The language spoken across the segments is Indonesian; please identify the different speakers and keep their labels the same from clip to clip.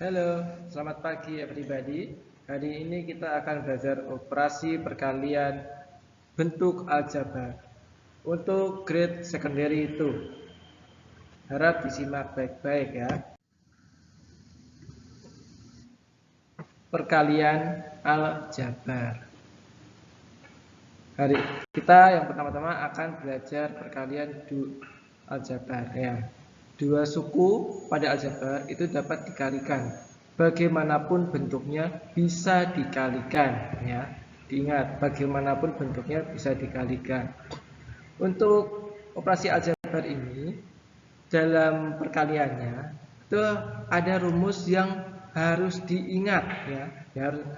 Speaker 1: Halo, selamat pagi everybody. Hari ini kita akan belajar operasi perkalian bentuk aljabar untuk grade secondary itu. Harap disimak baik-baik ya. Perkalian aljabar. Hari kita yang pertama-tama akan belajar perkalian aljabar ya. Dua suku pada aljabar itu dapat dikalikan. Bagaimanapun bentuknya bisa dikalikan ya. Diingat, bagaimanapun bentuknya bisa dikalikan. Untuk operasi aljabar ini dalam perkaliannya itu ada rumus yang harus diingat ya.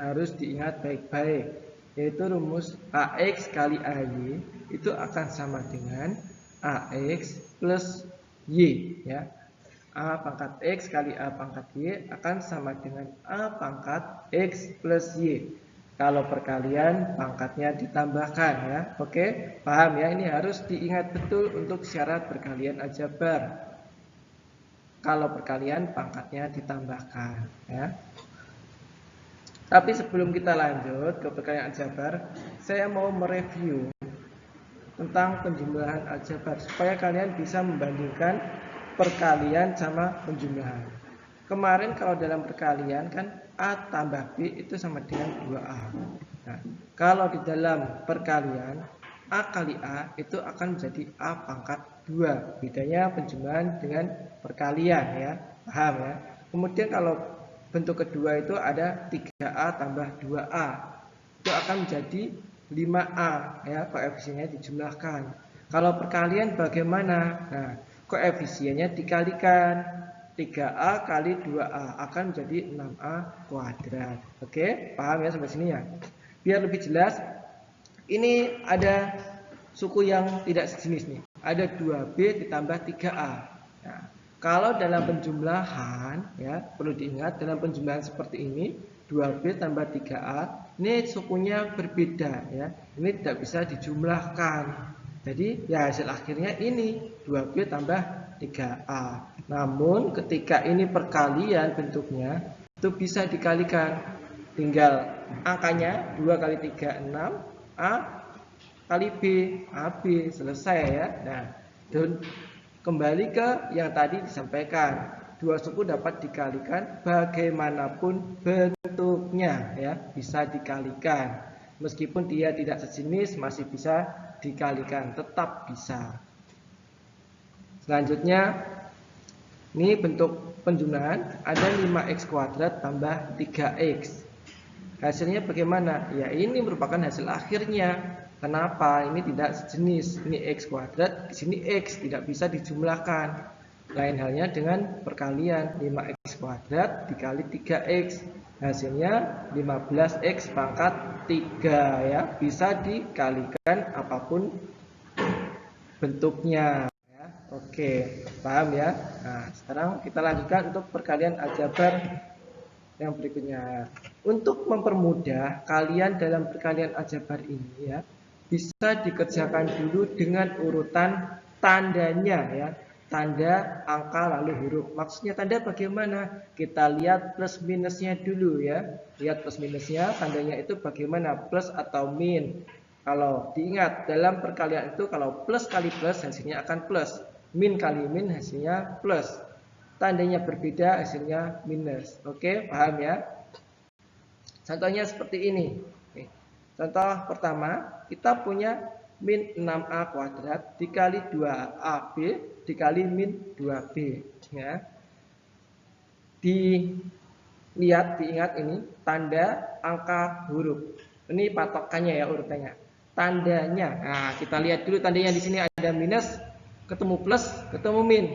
Speaker 1: Harus diingat baik-baik, yaitu rumus AX kali AY itu akan sama dengan AX plus Y ya. A pangkat X kali A pangkat Y akan sama dengan A pangkat X plus Y. Kalau perkalian pangkatnya ditambahkan ya. Oke, paham ya? Ini harus diingat betul untuk syarat perkalian aljabar. Kalau perkalian pangkatnya ditambahkan ya. Tapi sebelum kita lanjut ke perkalian aljabar, saya mau mereview tentang penjumlahan aljabar supaya kalian bisa membandingkan perkalian sama penjumlahan. Kemarin kalau dalam perkalian kan A tambah B itu sama dengan 2A. Nah, kalau di dalam perkalian A kali A itu akan menjadi A pangkat 2. Bedanya penjumlahan dengan perkalian ya. Paham ya? Kemudian kalau bentuk kedua itu ada 3A tambah 2A. Itu akan menjadi 5A ya, koefisiennya dijumlahkan. Kalau perkalian bagaimana? Nah, koefisiennya dikalikan. 3A kali 2A akan menjadi 6A kuadrat. Oke, paham ya sampai sini ya? Biar lebih jelas, ini ada suku yang tidak sejenis nih. Ada 2B ditambah 3A. Nah, kalau dalam penjumlahan ya, perlu diingat dalam penjumlahan seperti ini 2B tambah 3A, ini sukunya berbeda ya. Ini tidak bisa dijumlahkan. Jadi ya hasil akhirnya ini 2B tambah 3A. Namun ketika ini perkalian bentuknya itu bisa dikalikan. Tinggal angkanya 2 kali 3 6, A kali B, AB, selesai ya. Nah, dan kembali ke yang tadi disampaikan. Dua suku dapat dikalikan bagaimanapun bentuknya ya, bisa dikalikan. Meskipun dia tidak sejenis masih bisa dikalikan, tetap bisa. Selanjutnya ini bentuk penjumlahan ada 5x kuadrat tambah 3x. Hasilnya bagaimana? Ya ini merupakan hasil akhirnya. Kenapa? Ini tidak sejenis. Ini x kuadrat, di sini x tidak bisa dijumlahkan. Lain halnya dengan perkalian 5x kuadrat dikali 3x. Hasilnya 15x pangkat 3 ya. Bisa dikalikan apapun bentuknya. Oke, paham ya? Nah, sekarang kita lanjutkan untuk perkalian aljabar yang berikutnya. Untuk mempermudah kalian dalam perkalian aljabar ini ya, bisa dikerjakan dulu dengan urutan tandanya ya. Tanda, angka, lalu huruf. Maksudnya tanda bagaimana? Kita lihat plus minusnya dulu ya. Lihat plus minusnya, tandanya itu bagaimana? Plus atau min. Kalau diingat dalam perkalian itu kalau plus kali plus hasilnya akan plus. Min kali min hasilnya plus. Tandanya berbeda hasilnya minus. Oke, paham ya? Contohnya seperti ini. Contoh pertama, kita punya min 6A kuadrat dikali 2AB dikali min 2B ya. Dilihat, diingat ini tanda, angka, huruf. Ini patokannya ya urutannya. Tandanya. Nah, kita lihat dulu tandanya di sini ada minus ketemu plus, ketemu min.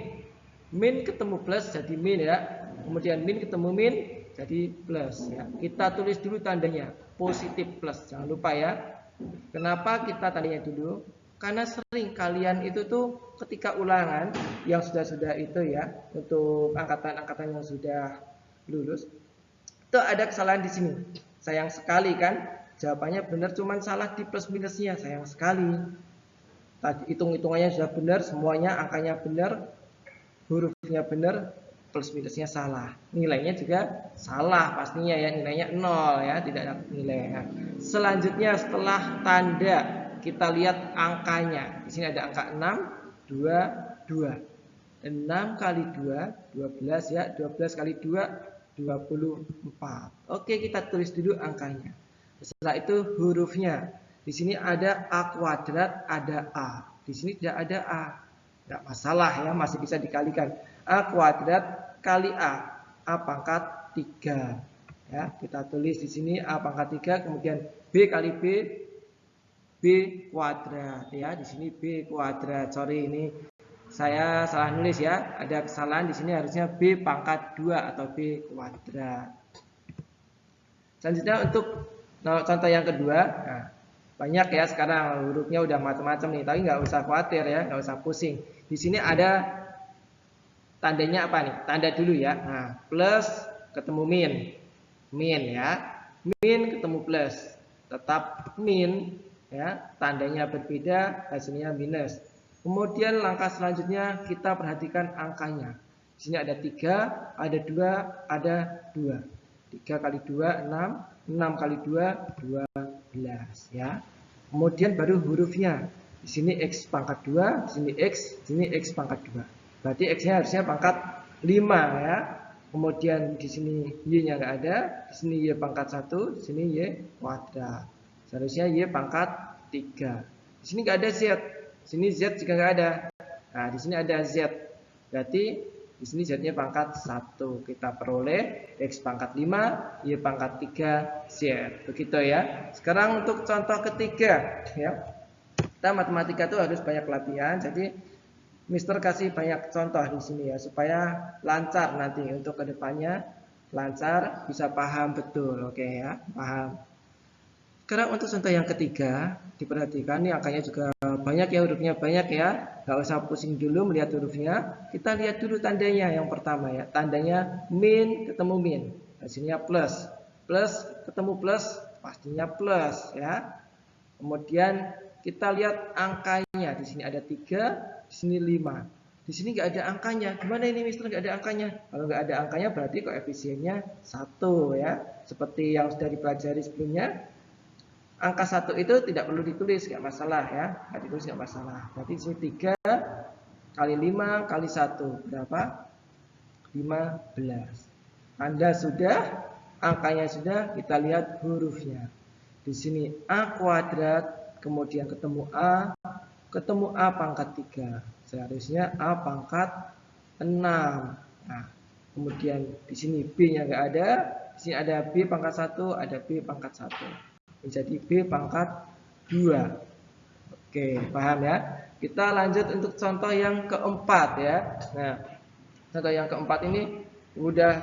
Speaker 1: Min ketemu plus jadi min ya. Kemudian min ketemu min jadi plus ya. Kita tulis dulu tandanya, positif plus. Jangan lupa ya. Kenapa kita tandanya dulu? Karena sering kalian itu tuh ketika ulangan yang sudah-sudah itu ya, untuk angkatan-angkatan yang sudah lulus, itu ada kesalahan di sini. Sayang sekali kan? Jawabannya benar cuman salah di plus minusnya, sayang sekali. Tadi hitung-hitungannya sudah benar, semuanya angkanya benar, hurufnya benar, plus minusnya salah. Nilainya juga salah pastinya ya, nilainya 0 ya, tidak ada nilai. Nah, selanjutnya setelah tanda kita lihat angkanya. Di sini ada angka 6, 2, 2. 6 kali 2, 12 ya, 12 kali 2, 24. Oke, kita tulis dulu angkanya. Setelah itu hurufnya. Di sini ada A kuadrat, ada A. Di sini tidak ada A. Tidak masalah ya, masih bisa dikalikan. A kuadrat kali A. A pangkat 3. Ya, kita tulis di sini A pangkat 3, kemudian B kali B, B kuadrat ya. Di sini B kuadrat. Sorry, ini saya salah nulis ya. Ada kesalahan di sini, harusnya B pangkat 2 atau B kuadrat. Selanjutnya untuk contoh yang kedua. Nah, banyak ya sekarang hurufnya udah macam-macam nih, tapi nggak usah khawatir ya, nggak usah pusing. Di sini ada tandanya apa nih? Tanda dulu ya. Nah, plus ketemu min, min ya, min ketemu plus, tetap min ya. Tandanya berbeda, hasilnya minus. Kemudian langkah selanjutnya kita perhatikan angkanya. Di sini ada 3, ada 2, ada 2. 3 kali 2, 6. 6 kali 2, 12 ya. Kemudian baru hurufnya. Di sini X pangkat 2, di sini X pangkat 2. Berarti X-nya harusnya pangkat 5 ya. Kemudian di sini Y-nya nggak ada, di sini Y pangkat 1, di sini Y kuadrat. Seharusnya Y pangkat 3. Di sini nggak ada Z. Di sini Z juga nggak ada. Nah, di sini ada Z. Berarti di sini Z-nya pangkat 1. Kita peroleh X pangkat 5, Y pangkat 3, Z. Begitu ya. Sekarang untuk contoh ketiga ya. Kita matematika itu harus banyak latihan. Jadi Mister kasih banyak contoh di sini ya, supaya lancar nanti untuk kedepannya, lancar, bisa paham betul. Oke ya, paham. Sekarang untuk contoh yang ketiga, diperhatikan nih angkanya juga banyak ya, hurufnya banyak ya. Gak usah pusing dulu melihat hurufnya. Kita lihat dulu tandanya yang pertama ya. Tandanya min ketemu min. Hasilnya plus. Plus ketemu plus, pastinya plus ya. Kemudian kita lihat angkanya. Di sini ada 3, di sini 5. Di sini nggak ada angkanya. Gimana ini Mister nggak ada angkanya? Kalau nggak ada angkanya berarti koefisiennya 1 ya. Seperti yang sudah dipelajari sebelumnya. Angka 1 itu tidak perlu ditulis, nggak masalah ya. Nggak ditulis nggak masalah. Berarti di sini 3 kali 5 kali 1 berapa? 15. Anda sudah, angkanya sudah, kita lihat hurufnya. Di sini A kuadrat, kemudian ketemu A pangkat 3. Seharusnya A pangkat 6. Nah, kemudian di sini B-nya nggak ada, di sini ada B pangkat 1, ada B pangkat 1. Menjadi B pangkat 2. Oke, paham ya? Kita lanjut untuk contoh yang keempat ya. Nah, contoh yang keempat ini udah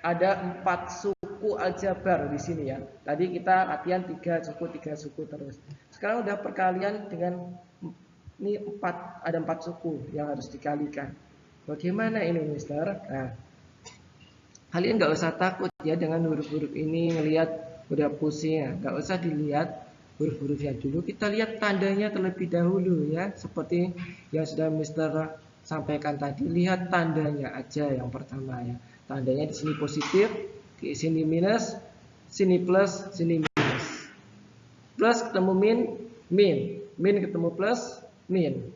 Speaker 1: ada 4 suku aljabar di sini ya. Tadi kita latihan 3 suku terus. Sekarang udah perkalian dengan ini 4, ada 4 suku yang harus dikalikan. Bagaimana ini, Mister? Nah, kalian nggak usah takut ya dengan huruf-huruf ini, ngelihat udah pusing ya, nggak usah dilihat huruf-hurufnya dulu, kita lihat tandanya terlebih dahulu ya, seperti yang sudah Mister sampaikan tadi. Lihat tandanya aja yang pertama ya, tandanya di sini positif, di sini minus, sini plus, sini minus. Plus ketemu min, min ketemu plus, min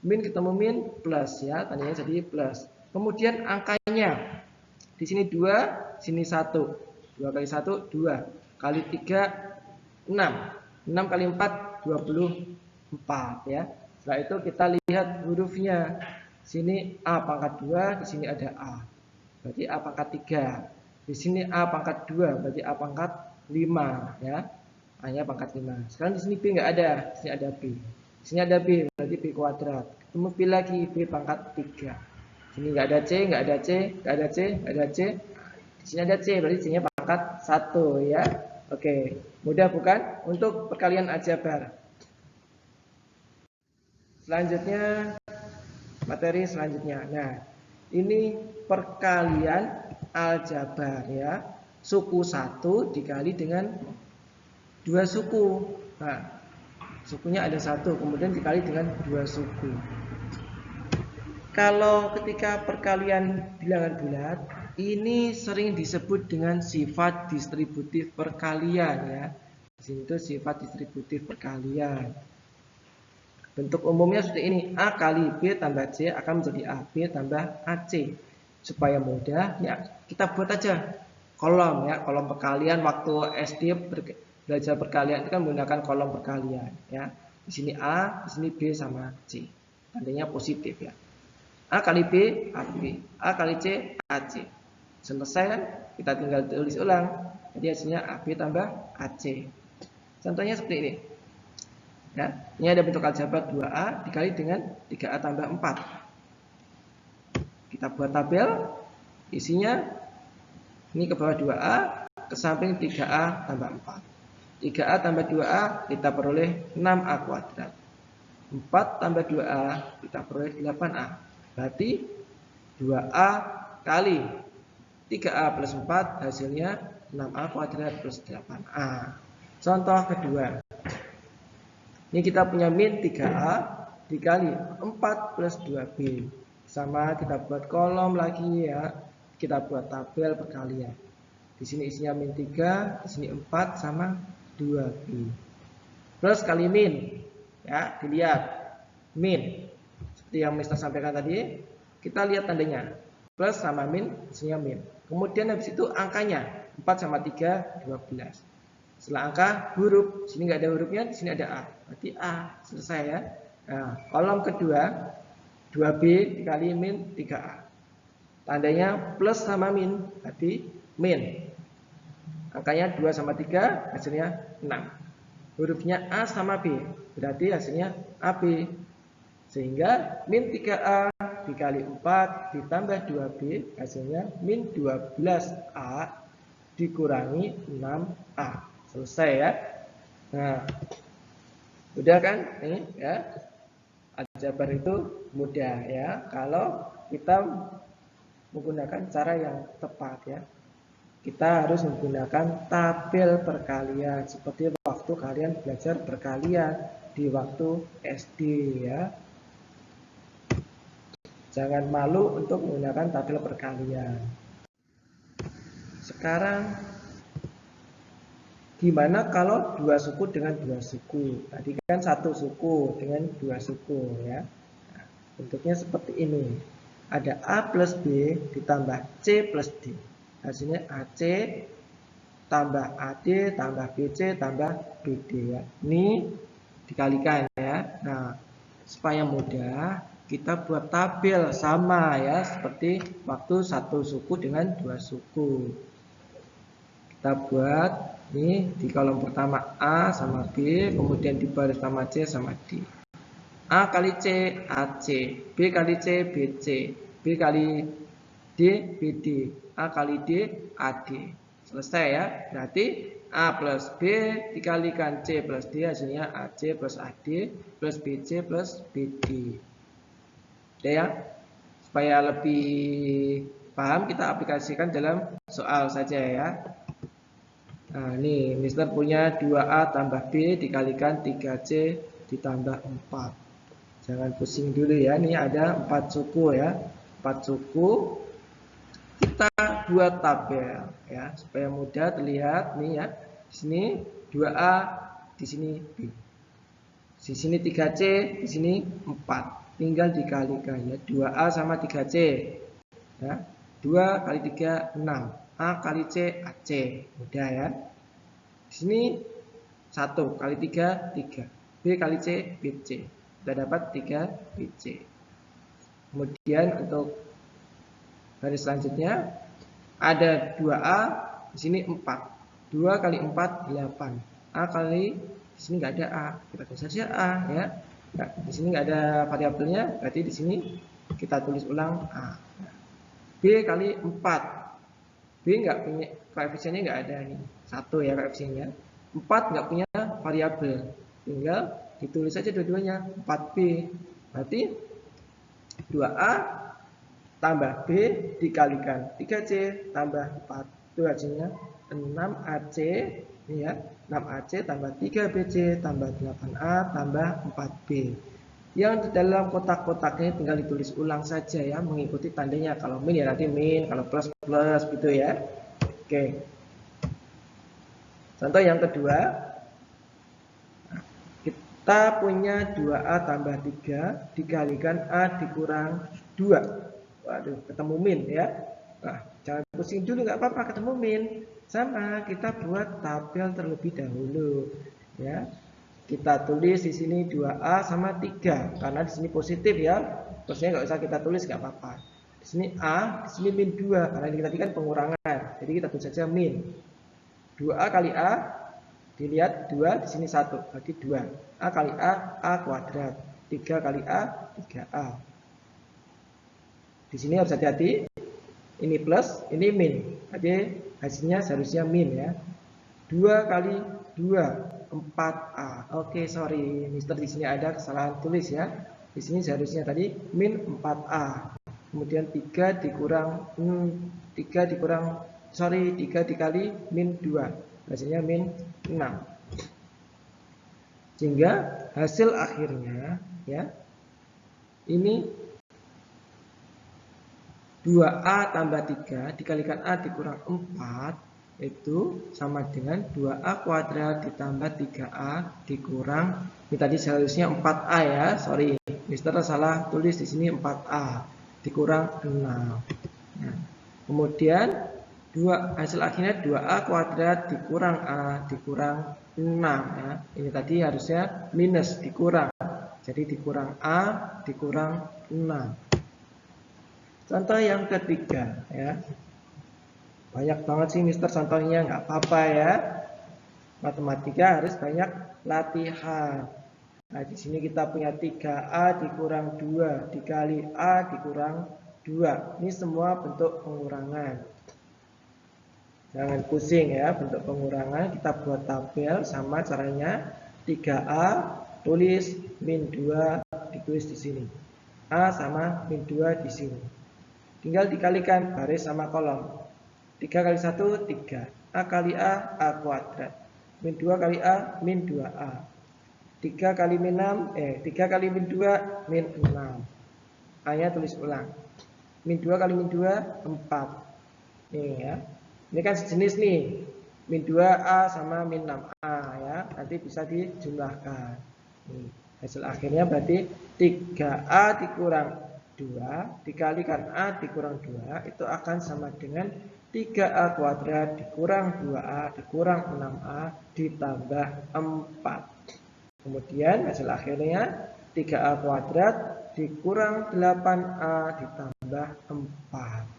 Speaker 1: ketemu min, plus ya, tandanya jadi plus. Kemudian angkanya di sini 2, sini 1. 2 kali 1, 2. Kali 3, 6. 6 kali 4, 24 ya. Setelah itu kita lihat hurufnya. Sini A pangkat 2, di sini ada A. Berarti A pangkat 3. Di sini A pangkat 2, berarti A pangkat 5 ya. A-nya pangkat 5. Sekarang di sini B nggak ada, di sini ada B. Di sini ada B, berarti B kuadrat. Ketemu B lagi, B pangkat 3. Di sini nggak ada C, nggak ada C, nggak ada C, nggak ada C. Di sini ada C, berarti C-nya pangkat 1 ya. Oke, mudah bukan untuk perkalian aljabar. Selanjutnya, materi selanjutnya. Nah, ini perkalian aljabar ya. Suku 1 dikali dengan 2 suku. Nah, sukunya ada 1, kemudian dikali dengan 2 suku. Kalau ketika perkalian bilangan bulat, ini sering disebut dengan sifat distributif perkalian ya. Di sini itu sifat distributif perkalian. Bentuk umumnya seperti ini, A kali B tambah C akan menjadi AB tambah AC. Supaya mudah, ya kita buat aja kolom ya, kolom perkalian waktu SD belajar perkalian itu kan menggunakan kolom perkalian ya. Di sini A, di sini B sama C. Tandanya positif ya. A kali B, AB. A kali C, AC. Selesai kan? Kita tinggal tulis ulang. Jadi hasilnya AB tambah AC. Contohnya seperti ini. Ya, ini ada bentuk aljabar 2A dikali dengan 3A tambah 4. Kita buat tabel. Isinya ini ke bawah 2A, ke samping 3A tambah 4. 3A tambah 2A kita peroleh 6A kuadrat. 4 tambah 2A kita peroleh 8A. Berarti 2A kali 3A plus 4 hasilnya 6A kuadrat plus 8A. Contoh kedua. Ini kita punya min 3A dikali 4 plus 2B. Sama kita buat kolom lagi ya. Kita buat tabel perkalian. Di sini isinya min 3, di sini 4 sama 2B. Plus kali min. Ya, dilihat. Min. Seperti yang Mister sampaikan tadi, kita lihat tandanya. Plus sama min, isinya min. Kemudian habis itu angkanya. 4 sama 3, 12. Setelah angka huruf, sini nggak ada hurufnya, di sini ada A. Berarti A, selesai ya. Nah, kolom kedua 2B dikali min 3A. Tandanya plus sama min, berarti min. Angkanya 2 sama 3, hasilnya 6. Hurufnya A sama B, berarti hasilnya AB. Sehingga min 3A dikali 4 ditambah 2B, hasilnya min 12A dikurangi 6A. Selesai ya. Nah, udah kan? Nih ya. Aljabar itu mudah ya kalau kita menggunakan cara yang tepat ya. Kita harus menggunakan tabel perkalian seperti waktu kalian belajar perkalian di waktu SD ya. Jangan malu untuk menggunakan tabel perkalian. Sekarang gimana kalau dua suku dengan dua suku? Tadi kan satu suku dengan dua suku ya. Nah, bentuknya seperti ini. Ada A plus B ditambah C plus D. Hasilnya AC tambah AD tambah BC tambah BD ya. Ini dikalikan ya. Nah, supaya mudah kita buat tabel sama ya seperti waktu satu suku dengan dua suku. Kita buat ini di kolom pertama A sama B, kemudian di baris pertama C sama D. A kali C AC, B kali C BC, B kali D BD, A kali D AD. Selesai ya. Berarti A plus B dikalikan C plus D hasilnya AC plus AD plus BC plus BD. Oke ya. Supaya lebih paham kita aplikasikan dalam soal saja ya. Nah, ini Mister punya 2A tambah B dikalikan 3C ditambah 4. Jangan pusing dulu ya. Ini ada 4 suku ya. 4 suku. Kita buat tabel ya supaya mudah terlihat nih ya. Di sini 2A, di sini B. Di sini 3C, di sini 4. Tinggal dikalikan ya. 2A sama 3C. Ya. 2 kali 3 6. A kali C AC. Mudah ya. Di sini 1 kali 3 3. B kali C BC. Kita dapat 3 BC. Kemudian untuk baris selanjutnya ada 2A, di sini 4. 2 kali 4 8. A kali di sini nggak ada A. Kita tulis saja A ya. Nah, di sini nggak ada variabelnya, berarti di sini kita tulis ulang A. B kali 4. B nggak punya koefisiennya, nggak ada nih 1 ya koefisiennya. 4 nggak punya variabel, tinggal ditulis saja dua-duanya 4B. Berarti 2A tambah B dikalikan 3C tambah 4 itu hasilnya 6AC ini ya. 6AC tambah 3BC tambah 8A tambah 4B. Yang di dalam kotak-kotaknya tinggal ditulis ulang saja ya, mengikuti tandanya. Kalau min ya nanti min, kalau plus plus gitu ya. Oke. Contoh yang kedua, kita punya 2A tambah 3 dikalikan A dikurang 2. Waduh, ketemu min ya. Nah, jangan pusing dulu, nggak apa-apa ketemu min. Sama, kita buat tabel terlebih dahulu. Ya, kita tulis di sini 2A sama 3 karena di sini positif ya. Terusnya nggak usah kita tulis, nggak apa-apa. Di sini A, di sini min 2 karena ini tadi kan pengurangan. Jadi kita tulis saja min. 2A kali A, dilihat 2 di sini 1, berarti 2. A kali A kuadrat. 3 kali A, 3A. Di sini harus hati-hati. Ini plus, ini min. Jadi hasilnya seharusnya min ya. 2 kali 2, 4A. Oke, sorry, Mister di sini ada kesalahan tulis ya. Di sini seharusnya tadi min 4A. Kemudian 3 dikurang 3 dikali min 2. Hasilnya min 6. Sehingga hasil akhirnya ya ini 2A tambah 3 dikalikan A dikurang 4 itu sama dengan 2A kuadrat ditambah 3A dikurang, ini tadi seharusnya 4A ya, sorry, Mister salah tulis di sini 4A dikurang 6. Nah, kemudian hasil akhirnya 2A kuadrat dikurang A dikurang 6 ya. Ini tadi harusnya minus dikurang. Jadi dikurang A dikurang 6. Contoh yang ketiga ya. Banyak banget sih Mister contohnya, nggak apa-apa ya. Matematika harus banyak latihan. Nah, di sini kita punya 3A dikurang 2 dikali A dikurang 2. Ini semua bentuk pengurangan. Jangan pusing ya, bentuk pengurangan kita buat tabel sama caranya. 3A tulis min 2 ditulis di sini. A sama min 2 di sini. Tinggal dikalikan baris sama kolom. 3 kali 1, 3. A kali A kuadrat. Min 2 kali A, min 2A. 3 kali min 6, 3 kali min 2, min 6. A-nya tulis ulang. Min 2 kali min 2, 4. Nih ya. Ini kan sejenis nih. Min 2A sama min 6A ya. Nanti bisa dijumlahkan. Nih, hasil akhirnya berarti 3A dikurang 2 dikalikan A dikurang 2 itu akan sama dengan 3A kuadrat dikurang 2A dikurang 6A ditambah 4. Kemudian hasil akhirnya 3A kuadrat dikurang 8A ditambah 4.